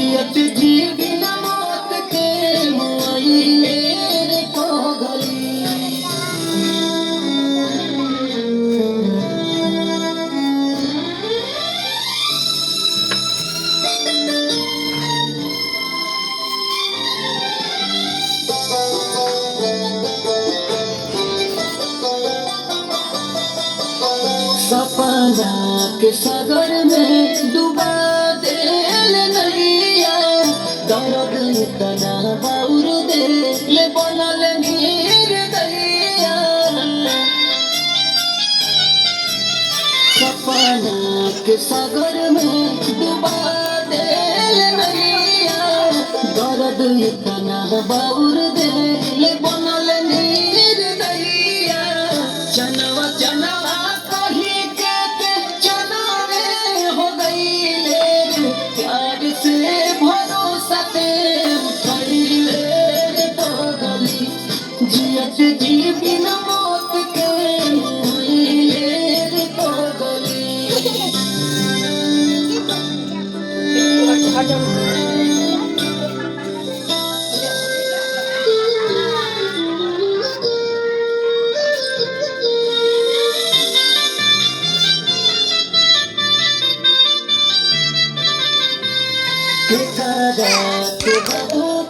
जियत जी बिना मौत के मुआइले रे पगली। सपना के सागर में डुबा देल नैया, दर्द इतना बाउर दिल बनल नीर दैया। सपना के सागर में डुबा देल नैया, दर्द इतना बाउर दिल बनल नीर दैया। जनवा जनवा कही के चनावे हो गईले, प्यार से भरोसा ते उठैले रे पगली। जियत जी बिना मौत के मुआइले रे पगली। के